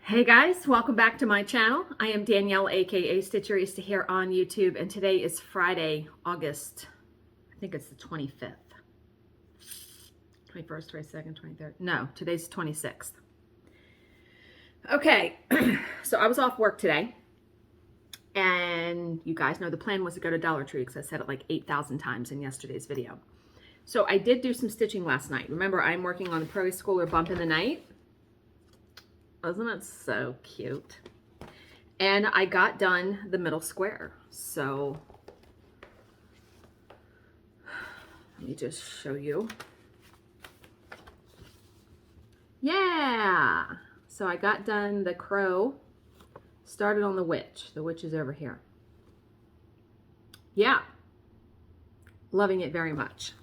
Hey guys, welcome back to my channel. I am Danielle, aka Stitcherista here on YouTube, and today is Friday, August, I think it's the 25th. 21st, 22nd, 23rd. No, today's the 26th. Okay, so I was off work today, and you guys know the plan was to go to Dollar Tree because I said it like 8,000 times in yesterday's video. So I did do some stitching last night. Remember, I'm working on the Preschooler Bump in the Night. Wasn't it so cute? And I got done the middle square. So let me just show you. Yeah. So I got done the crow, started on the witch. The witch is over here. Yeah. Loving it very much.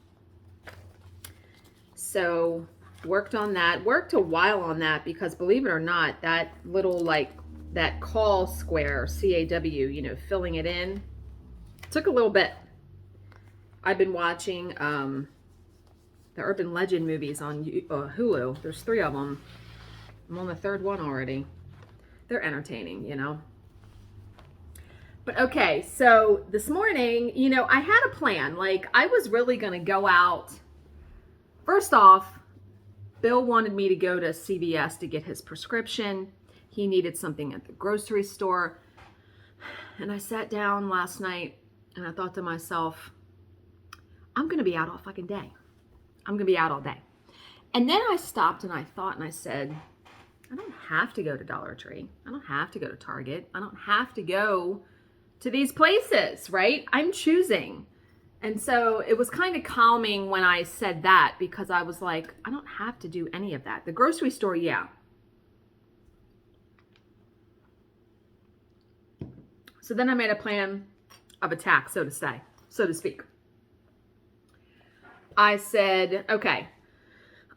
So worked on that, worked a while on that because believe it or not, that little that call square, C-A-W, you know, filling it in, took a little bit. I've been watching the Urban Legend movies on Hulu. There's 3 of them. I'm on the 3rd one already. They're entertaining, you know. But okay, so this morning, you know, I had a plan. Like, I was really going to go out. First off, Bill wanted me to go to CVS to get his prescription. He needed something at the grocery store. And I sat down last night and I thought to myself, I'm going to be out all fucking day. I'm going to be out all day. And then I stopped and I thought and I said, I don't have to go to Dollar Tree. I don't have to go to Target. I don't have to go to these places, right? I'm choosing. And so it was kind of calming when I said that because I was like, I don't have to do any of that. The grocery store, yeah. So then I made a plan of attack, so to speak. I said, okay,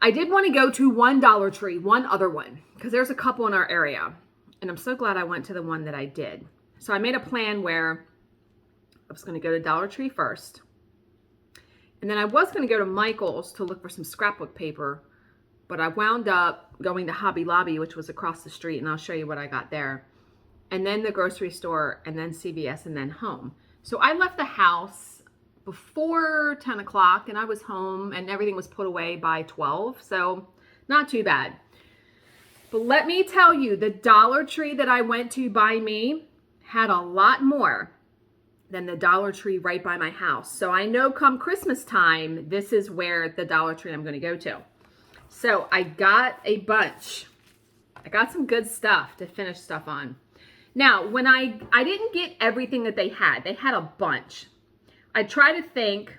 I did want to go to one Dollar Tree, one other one, because there's a couple in our area. And I'm so glad I went to the one that I did. So I made a plan where I was going to go to Dollar Tree first. And then I was going to go to Michael's to look for some scrapbook paper, but I wound up going to Hobby Lobby, which was across the street, and I'll show you what I got there. And then the grocery store, and then CVS, and then home. So I left the house before 10 o'clock, and I was home, and everything was put away by 12, so not too bad. But let me tell you, the Dollar Tree that I went to by me had a lot more than the Dollar Tree right by my house. So I know come Christmas time, this is where the Dollar Tree I'm going to go to. So I got a bunch. I got some good stuff to finish stuff on. Now, when I didn't get everything that they had a bunch. I try to think,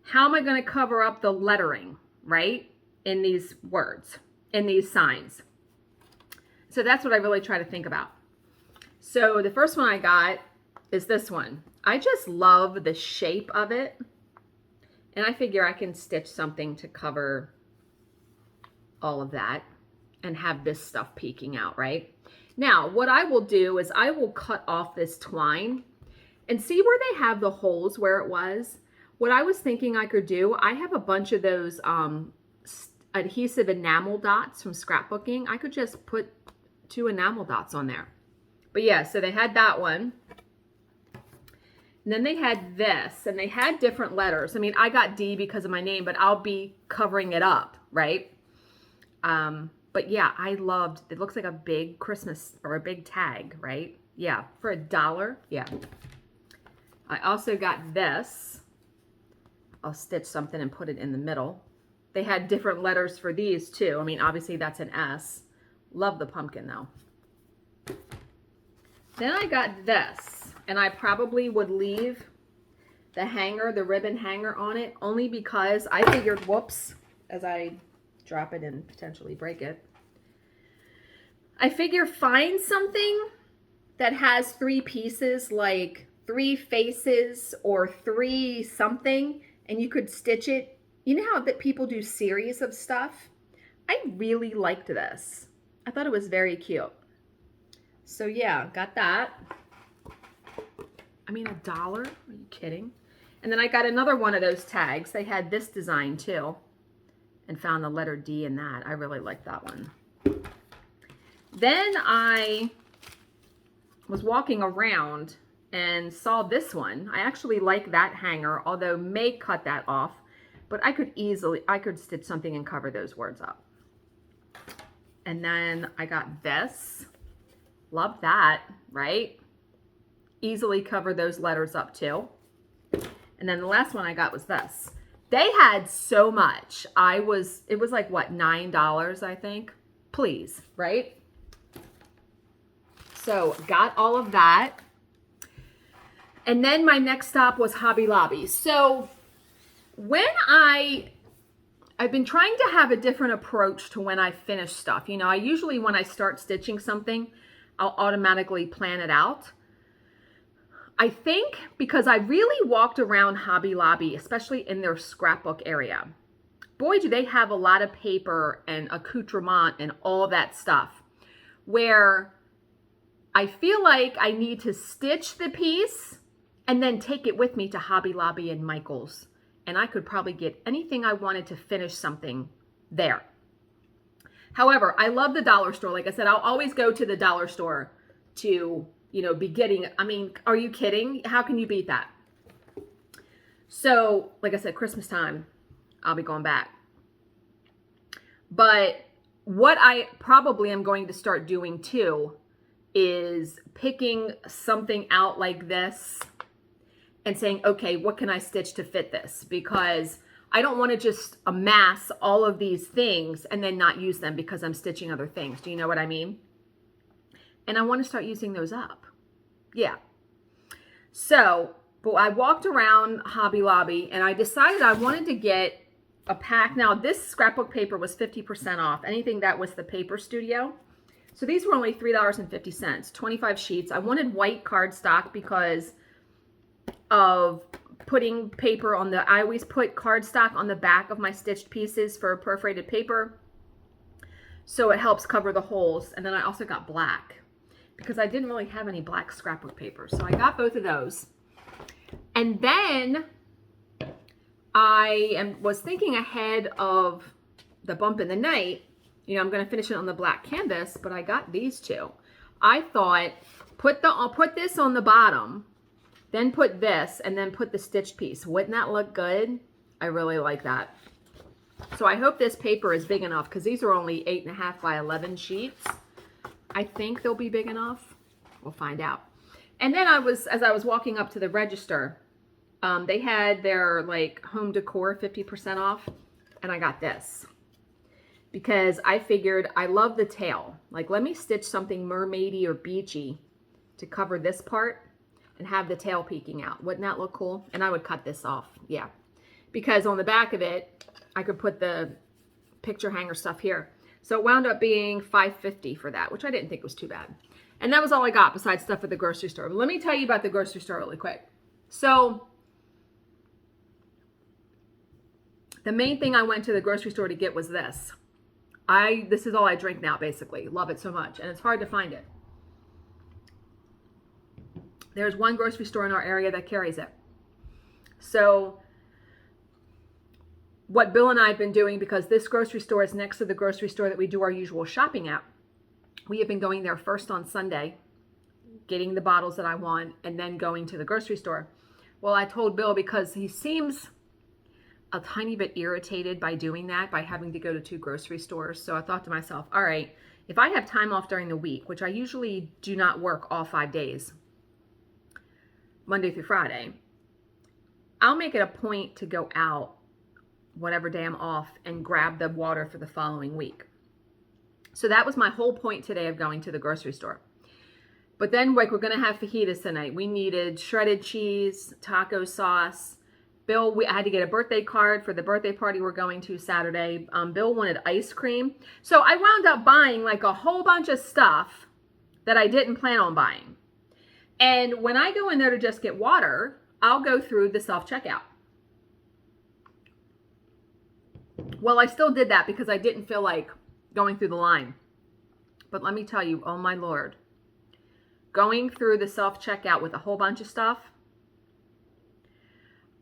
how am I going to cover up the lettering, right? In these words, in these signs. So that's what I really try to think about. So the first one I got is this one. I just love the shape of it. And I figure I can stitch something to cover all of that and have this stuff peeking out, right? Now, what I will do is I will cut off this twine and see where they have the holes where it was. What I was thinking I could do, I have a bunch of those adhesive enamel dots from scrapbooking. I could just put 2 enamel dots on there. But yeah, so they had that one. And then they had this, and they had different letters. I mean, I got D because of my name, but I'll be covering it up, right? But yeah, I loved, it looks like a big Christmas or a big tag, right? Yeah, for $1, yeah. I also got this. I'll stitch something and put it in the middle. They had different letters for these too. I mean, obviously that's an S. Love the pumpkin though. Then I got this, and I probably would leave the hanger, the ribbon hanger on it, only because I figured, whoops, as I drop it and potentially break it. I figure find something that has 3 pieces, like 3 faces or 3 something, and you could stitch it. You know how that people do series of stuff? I really liked this. I thought it was very cute. So yeah, got that. I mean, $1? Are you kidding? And then I got another one of those tags. They had this design too, and found the letter D in that. I really like that one. Then I was walking around and saw this one. I actually like that hanger, although may cut that off, but I could stitch something and cover those words up. And then I got this. Love that, right? Easily cover those letters up too. And then the last one I got was this. They had so much. It was like what, $9, I think. Please, right? So got all of that. And then my next stop was Hobby Lobby. So when I've been trying to have a different approach to when I finish stuff. You know, I usually, when I start stitching something, I'll automatically plan it out. I think because I really walked around Hobby Lobby, especially in their scrapbook area. Boy, do they have a lot of paper and accoutrement and all that stuff, where I feel like I need to stitch the piece and then take it with me to Hobby Lobby and Michael's. And I could probably get anything I wanted to finish something there. However, I love the dollar store. Like I said, I'll always go to the dollar store to, you know, be getting, I mean, are you kidding? How can you beat that? So, like I said, Christmas time, I'll be going back. But what I probably am going to start doing too is picking something out like this and saying, okay, what can I stitch to fit this? Because I don't want to just amass all of these things and then not use them because I'm stitching other things. Do you know what I mean? And I want to start using those up. Yeah. So, but I walked around Hobby Lobby and I decided I wanted to get a pack. Now, this scrapbook paper was 50% off. Anything that was the Paper Studio. So these were only $3.50, 25 sheets. I wanted white cardstock because of putting paper on I always put cardstock on the back of my stitched pieces for perforated paper. So it helps cover the holes. And then I also got black because I didn't really have any black scrapbook paper. So I got both of those. And then I was thinking ahead of the bump in the night. You know, I'm going to finish it on the black canvas, but I got these two. I thought, I'll put this on the bottom, then put this, and then put the stitched piece. Wouldn't that look good? I really like that. So I hope this paper is big enough because these are only 8.5 by 11 sheets. I think they'll be big enough. We'll find out. And then as I was walking up to the register, they had their like home decor 50% off, and I got this because I figured I love the tail. Like, let me stitch something mermaidy or beachy to cover this part and have the tail peeking out. Wouldn't that look cool? And I would cut this off, yeah, because on the back of it, I could put the picture hanger stuff here. So it wound up being $5.50 for that, which I didn't think was too bad. And that was all I got besides stuff at the grocery store. But let me tell you about the grocery store really quick. So the main thing I went to the grocery store to get was this. This is all I drink now, basically. Love it so much. And it's hard to find it. There's one grocery store in our area that carries it. So what Bill and I have been doing, because this grocery store is next to the grocery store that we do our usual shopping at, we have been going there first on Sunday, getting the bottles that I want, and then going to the grocery store. Well, I told Bill, because he seems a tiny bit irritated by doing that, by having to go to 2 grocery stores. So I thought to myself, all right, if I have time off during the week, which I usually do not work all 5 days, Monday through Friday, I'll make it a point to go out whatever day I'm off and grab the water for the following week. So that was my whole point today of going to the grocery store. But then, like, we're going to have fajitas tonight. We needed shredded cheese, taco sauce. Bill, I had to get a birthday card for the birthday party we're going to Saturday. Bill wanted ice cream. So I wound up buying like a whole bunch of stuff that I didn't plan on buying. And when I go in there to just get water, I'll go through the self-checkout. Well, I still did that because I didn't feel like going through the line. But let me tell you, oh my Lord, going through the self-checkout with a whole bunch of stuff,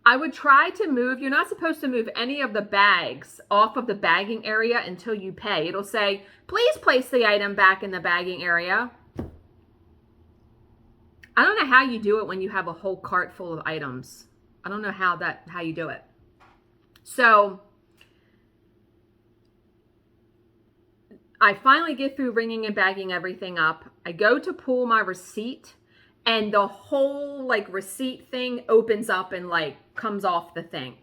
I would try to move. You're not supposed to move any of the bags off of the bagging area until you pay. It'll say, please place the item back in the bagging area. I don't know how you do it when you have a whole cart full of items. I don't know how you do it. So I finally get through ringing and bagging everything up. I go to pull my receipt, and the whole like receipt thing opens up and like comes off the thing.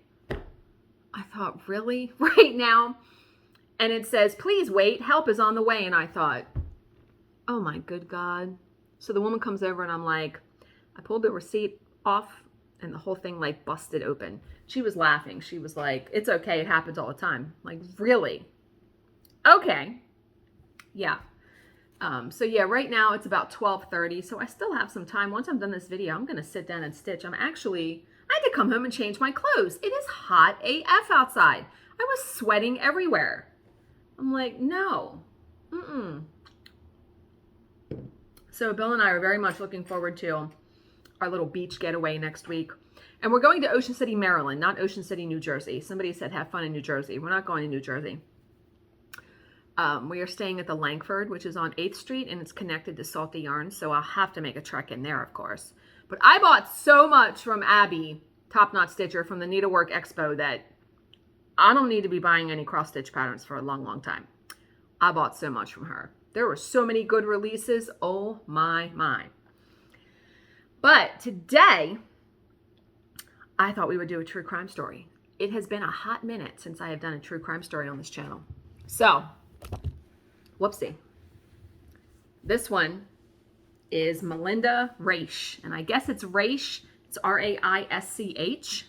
I thought, really? Right now? And it says, please wait, help is on the way. And I thought, oh my good God. So the woman comes over and I'm like, I pulled the receipt off and the whole thing like busted open. She was laughing. She was like, it's okay, it happens all the time. Like, really? Okay. Yeah. So yeah, right now it's about 12:30. So I still have some time. Once I'm done this video, I'm going to sit down and stitch. I had to come home and change my clothes. It is hot AF outside. I was sweating everywhere. I'm like, no. So Bill and I are very much looking forward to our little beach getaway next week. And we're going to Ocean City, Maryland, not Ocean City, New Jersey. Somebody said have fun in New Jersey. We're not going to New Jersey. We are staying at the Langford, which is on 8th Street, and it's connected to Salty Yarns, so I'll have to make a trek in there, of course. But I bought so much from Abby, Top Knot Stitcher, from the Needlework Expo that I don't need to be buying any cross-stitch patterns for a long, long time. I bought so much from her. There were so many good releases. Oh, my. But today, I thought we would do a true crime story. It has been a hot minute since I have done a true crime story on this channel. So, whoopsie. This one is Melinda Raisch. And I guess it's Raisch. It's R-A-I-S-C-H.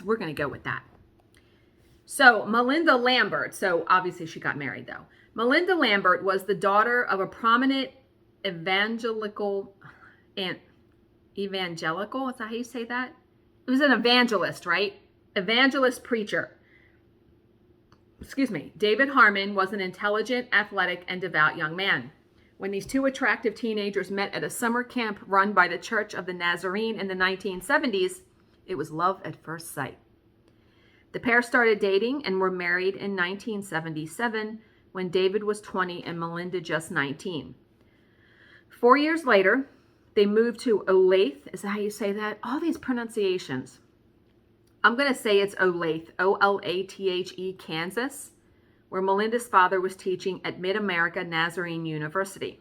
We're going to go with that. So, Melinda Lambert. So, obviously she got married though. Melinda Lambert was the daughter of a prominent evangelical, is that how you say that? It was an evangelist, right? Evangelist preacher. Excuse me. David Harmon was an intelligent, athletic, and devout young man. When these two attractive teenagers met at a summer camp run by the Church of the Nazarene in the 1970s, it was love at first sight. The pair started dating and were married in 1977 when David was 20 and Melinda just 19. 4 years later, they moved to Olathe. Is that how you say that? All these pronunciations. I'm going to say it's Olathe, O-L-A-T-H-E, Kansas, where Melinda's father was teaching at Mid-America Nazarene University.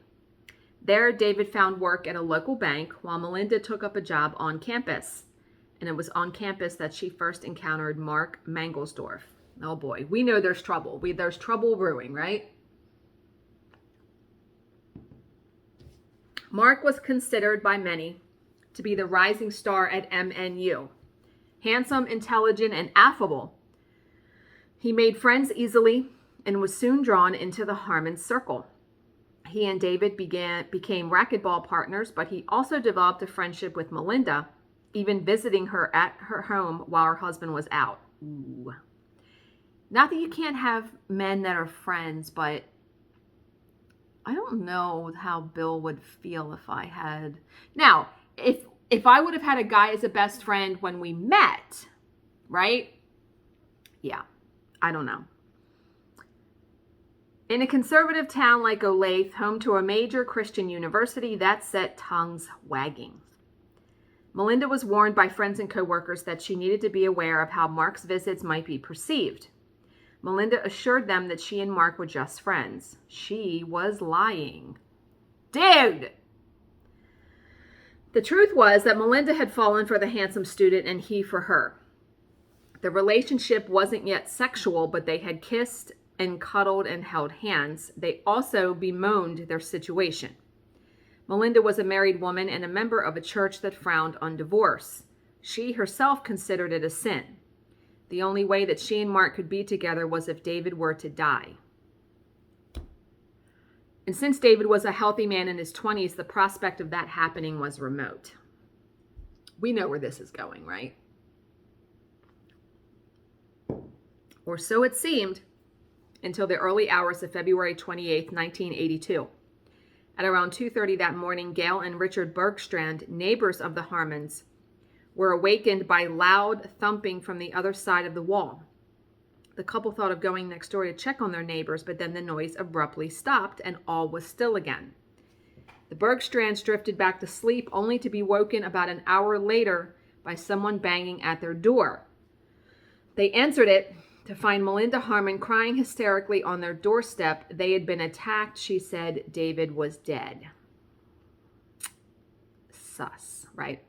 There, David found work at a local bank while Melinda took up a job on campus. And it was on campus that she first encountered Mark Mangelsdorf. Oh boy, we know there's trouble. There's trouble brewing, right? Mark was considered by many to be the rising star at MNU. Handsome, intelligent, and affable, he made friends easily and was soon drawn into the Harmon circle. He and David became racquetball partners, but he also developed a friendship with Melinda, even visiting her at her home while her husband was out. Ooh. Not that you can't have men that are friends, but I don't know how Bill would feel if I had. Now, if I would have had a guy as a best friend when we met, right? Yeah, I don't know. In a conservative town like Olathe, home to a major Christian university, that set tongues wagging. Melinda was warned by friends and coworkers that she needed to be aware of how Mark's visits might be perceived. Melinda assured them that she and Mark were just friends. She was lying. Dude! The truth was that Melinda had fallen for the handsome student and he for her. The relationship wasn't yet sexual, but they had kissed and cuddled and held hands. They also bemoaned their situation. Melinda was a married woman and a member of a church that frowned on divorce. She herself considered it a sin. The only way that she and Mark could be together was if David were to die. And since David was a healthy man in his 20s, the prospect of that happening was remote. We know where this is going, right? Or so it seemed until the early hours of February 28, 1982. At around 2:30 that morning, Gail and Richard Bergstrand, neighbors of the Harmons, were awakened by loud thumping from the other side of the wall. The couple thought of going next door to check on their neighbors, but then the noise abruptly stopped and all was still again. The Bergstrands drifted back to sleep, only to be woken about an hour later by someone banging at their door. They answered it to find Melinda Harmon crying hysterically on their doorstep. They had been attacked. She said David was dead. Sus, right?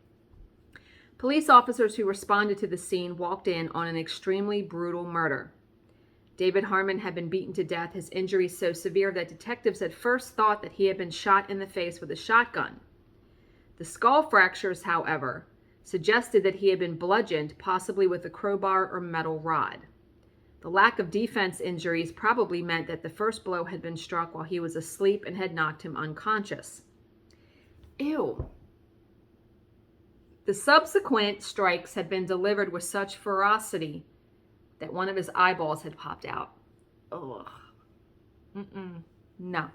Police officers who responded to the scene walked in on an extremely brutal murder. David Harmon had been beaten to death, his injuries so severe that detectives at first thought that he had been shot in the face with a shotgun. The skull fractures, however, suggested that he had been bludgeoned, possibly with a crowbar or metal rod. The lack of defense injuries probably meant that the first blow had been struck while he was asleep and had knocked him unconscious. Ew. The subsequent strikes had been delivered with such ferocity that one of his eyeballs had popped out. Ugh. No.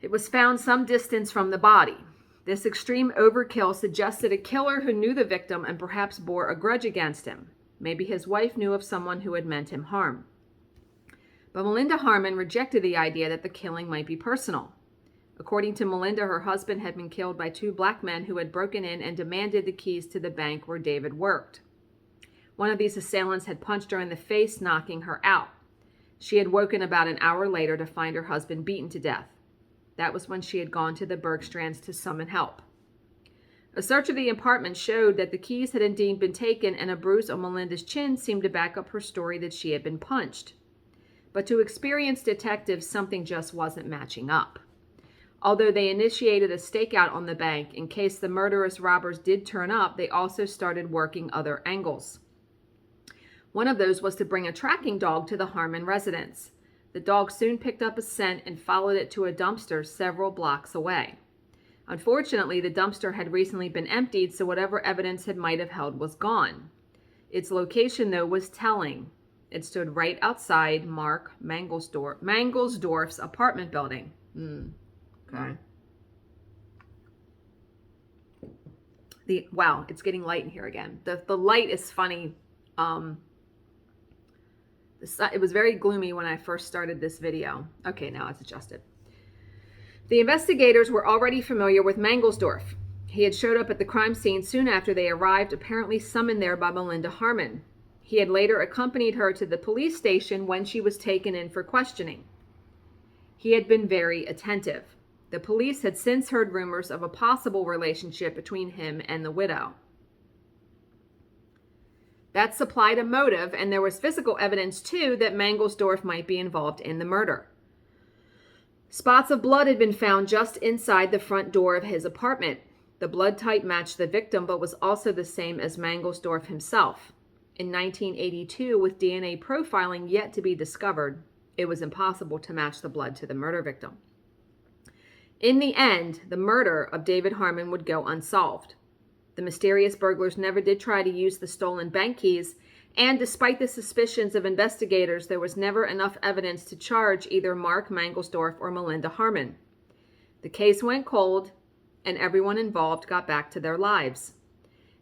It was found some distance from the body. This extreme overkill suggested a killer who knew the victim and perhaps bore a grudge against him. Maybe his wife knew of someone who had meant him harm. But Melinda Harmon rejected the idea that the killing might be personal. According to Melinda, her husband had been killed by two black men who had broken in and demanded the keys to the bank where David worked. One of these assailants had punched her in the face, knocking her out. She had woken about an hour later to find her husband beaten to death. That was when she had gone to the Bergstrands to summon help. A search of the apartment showed that the keys had indeed been taken, and a bruise on Melinda's chin seemed to back up her story that she had been punched. But to experienced detectives, something just wasn't matching up. Although they initiated a stakeout on the bank, in case the murderous robbers did turn up, they also started working other angles. One of those was to bring a tracking dog to the Harmon residence. The dog soon picked up a scent and followed it to a dumpster several blocks away. Unfortunately, the dumpster had recently been emptied, so whatever evidence it might have held was gone. Its location, though, was telling. It stood right outside Mark Mangelsdorf's apartment building. Okay. Wow, it's getting light in here again. The light is funny. It was very gloomy when I first started this video. Okay, now it's adjusted. The investigators were already familiar with Mangelsdorf. He had showed up at the crime scene soon after they arrived, apparently summoned there by Melinda Harmon. He had later accompanied her to the police station when she was taken in for questioning. He had been very attentive. The police had since heard rumors of a possible relationship between him and the widow. That supplied a motive, and there was physical evidence, too, that Mangelsdorf might be involved in the murder. Spots of blood had been found just inside the front door of his apartment. The blood type matched the victim, but was also the same as Mangelsdorf himself. In 1982, with DNA profiling yet to be discovered, it was impossible to match the blood to the murder victim. In the end, the murder of David Harmon would go unsolved. The mysterious burglars never did try to use the stolen bank keys, and despite the suspicions of investigators, there was never enough evidence to charge either Mark Mangelsdorf or Melinda Harmon. The case went cold, and everyone involved got back to their lives.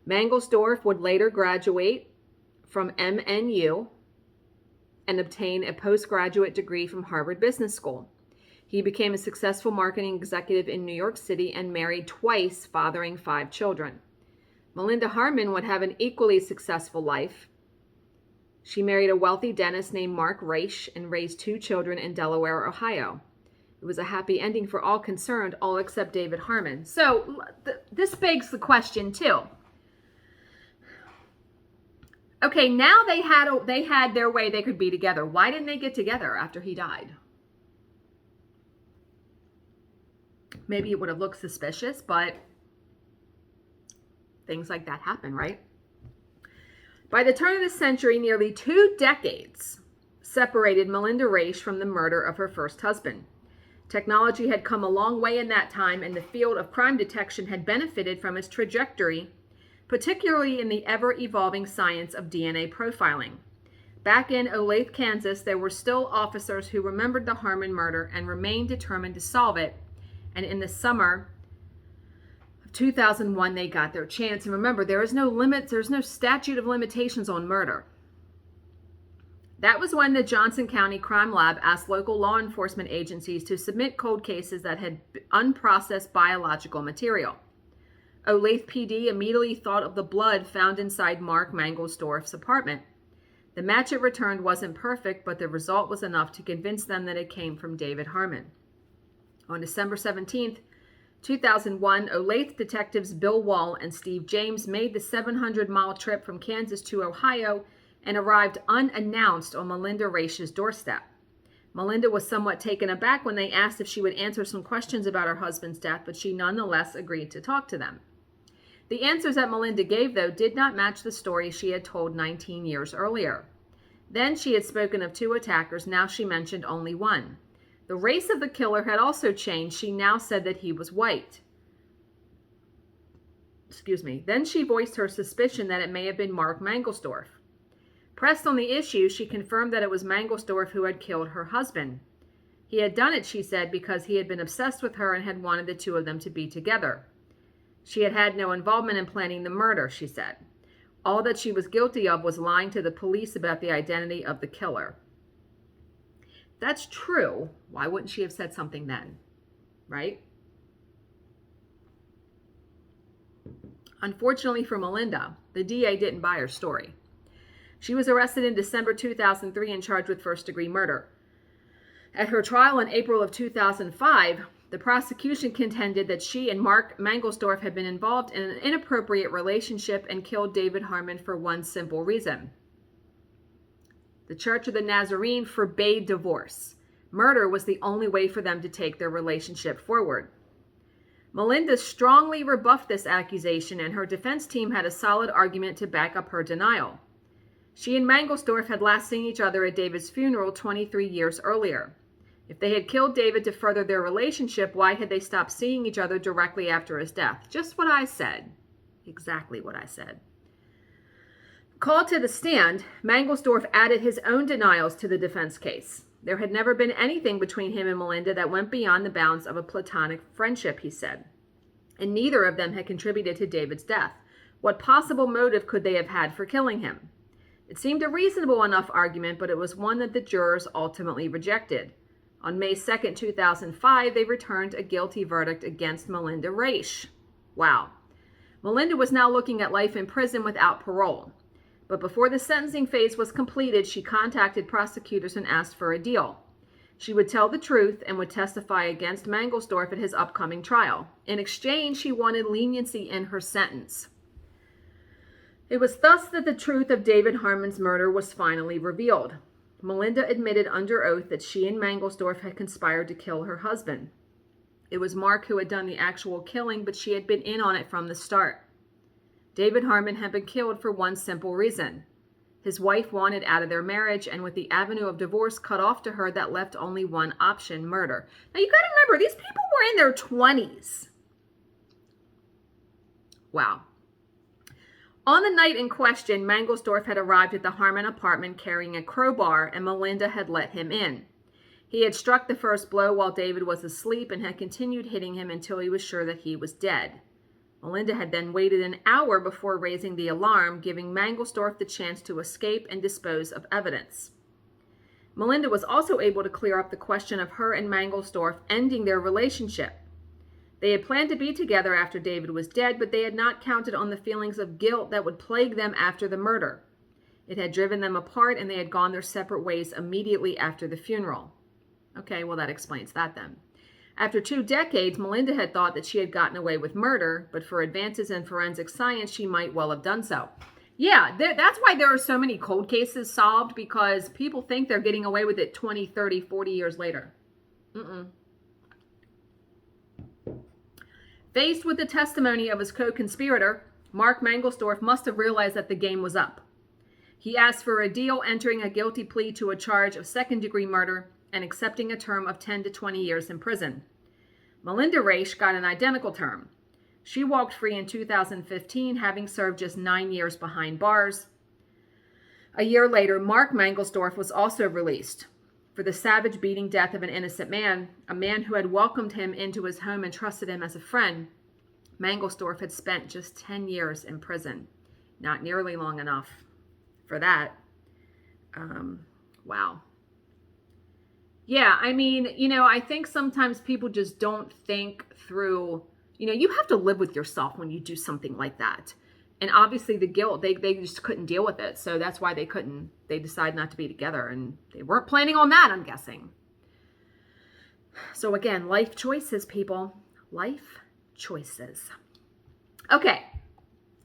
Mangelsdorf would later graduate from MNU and obtain a postgraduate degree from Harvard Business School. He became a successful marketing executive in New York City and married twice, fathering 5 children. Melinda Harmon would have an equally successful life. She married a wealthy dentist named Mark Reich and raised 2 children in Delaware, Ohio. It was a happy ending for all concerned, all except David Harmon. So this begs the question too. Okay, now they had their way they could be together. Why didn't they get together after he died? Maybe it would have looked suspicious, but things like that happen, right? By the turn of the century, nearly 2 decades separated Melinda Reich from the murder of her first husband. Technology had come a long way in that time, and the field of crime detection had benefited from its trajectory, particularly in the ever-evolving science of DNA profiling. Back in Olathe, Kansas, there were still officers who remembered the Harmon murder and remained determined to solve it. And in the summer of 2001, they got their chance. And remember, there is no limits, there's no statute of limitations on murder. That was when the Johnson County Crime Lab asked local law enforcement agencies to submit cold cases that had unprocessed biological material. Olathe PD immediately thought of the blood found inside Mark Mangelsdorf's apartment. The match it returned wasn't perfect, but the result was enough to convince them that it came from David Harmon. On December 17th, 2001, Olathe detectives Bill Wall and Steve James made the 700-mile trip from Kansas to Ohio and arrived unannounced on Melinda Raich's doorstep. Melinda was somewhat taken aback when they asked if she would answer some questions about her husband's death, but she nonetheless agreed to talk to them. The answers that Melinda gave, though, did not match the story she had told 19 years earlier. Then she had spoken of 2 attackers, now she mentioned only 1. The race of the killer had also changed. She now said that he was white. Then she voiced her suspicion that it may have been Mark Mangelsdorf. Pressed on the issue, she confirmed that it was Mangelsdorf who had killed her husband. He had done it, she said, because he had been obsessed with her and had wanted the 2 of them to be together. She had had no involvement in planning the murder, she said. All that she was guilty of was lying to the police about the identity of the killer. If that's true, why wouldn't she have said something then? Right? Unfortunately for Melinda, the DA didn't buy her story. She was arrested in December 2003 and charged with first-degree murder. At her trial in April of 2005, the prosecution contended that she and Mark Mangelsdorf had been involved in an inappropriate relationship and killed David Harmon for one simple reason. The Church of the Nazarene forbade divorce. Murder was the only way for them to take their relationship forward. Melinda strongly rebuffed this accusation, and her defense team had a solid argument to back up her denial. She and Mangelsdorf had last seen each other at David's funeral 23 years earlier. If they had killed David to further their relationship, why had they stopped seeing each other directly after his death? Just what I said. Exactly what I said. Called to the stand, Mangelsdorf added his own denials to the defense case. There had never been anything between him and Melinda that went beyond the bounds of a platonic friendship, he said. And neither of them had contributed to David's death. What possible motive could they have had for killing him? It seemed a reasonable enough argument, but it was one that the jurors ultimately rejected. On May 2nd, 2005, they returned a guilty verdict against Melinda Raich. Wow. Melinda was now looking at life in prison without parole. But before the sentencing phase was completed, she contacted prosecutors and asked for a deal. She would tell the truth and would testify against Mangelsdorf at his upcoming trial. In exchange, she wanted leniency in her sentence. It was thus that the truth of David Harmon's murder was finally revealed. Melinda admitted under oath that she and Mangelsdorf had conspired to kill her husband. It was Mark who had done the actual killing, but she had been in on it from the start. David Harmon had been killed for one simple reason. His wife wanted out of their marriage, and with the avenue of divorce cut off to her, that left only one option: murder. Now you gotta remember, these people were in their 20s. Wow. On the night in question, Mangelsdorf had arrived at the Harmon apartment carrying a crowbar, and Melinda had let him in. He had struck the first blow while David was asleep and had continued hitting him until he was sure that he was dead. Melinda had then waited an hour before raising the alarm, giving Mangelsdorf the chance to escape and dispose of evidence. Melinda was also able to clear up the question of her and Mangelsdorf ending their relationship. They had planned to be together after David was dead, but they had not counted on the feelings of guilt that would plague them after the murder. It had driven them apart, and they had gone their separate ways immediately after the funeral. Okay, well, that explains that then. After 2 decades, Melinda had thought that she had gotten away with murder, but for advances in forensic science, she might well have done so. Yeah, that's why there are so many cold cases solved, because people think they're getting away with it 20, 30, 40 years later. Faced with the testimony of his co-conspirator, Mark Mangelsdorf must have realized that the game was up. He asked for a deal, entering a guilty plea to a charge of second-degree murder and accepting a term of 10 to 20 years in prison. Melinda Raich got an identical term. She walked free in 2015, having served just 9 years behind bars. A year later, Mark Mangelsdorf was also released for the savage beating death of an innocent man, a man who had welcomed him into his home and trusted him as a friend. Mangelsdorf had spent just 10 years in prison. Not nearly long enough for that. Wow. Yeah, I mean, I think sometimes people just don't think through, you have to live with yourself when you do something like that. And obviously the guilt, they just couldn't deal with it. So that's why they decided not to be together. And they weren't planning on that, I'm guessing. So again, life choices, people. Life choices. Okay.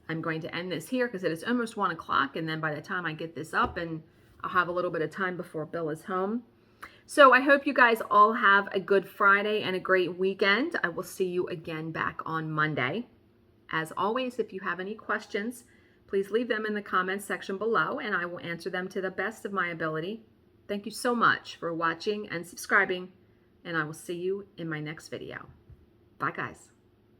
I'm going to end this here because it is almost 1 o'clock. And then by the time I get this up, and I'll have a little bit of time before Bill is home. So I hope you guys all have a good Friday and a great weekend. I will see you again back on Monday. As always, if you have any questions, please leave them in the comments section below and I will answer them to the best of my ability. Thank you so much for watching and subscribing, and I will see you in my next video. Bye, guys.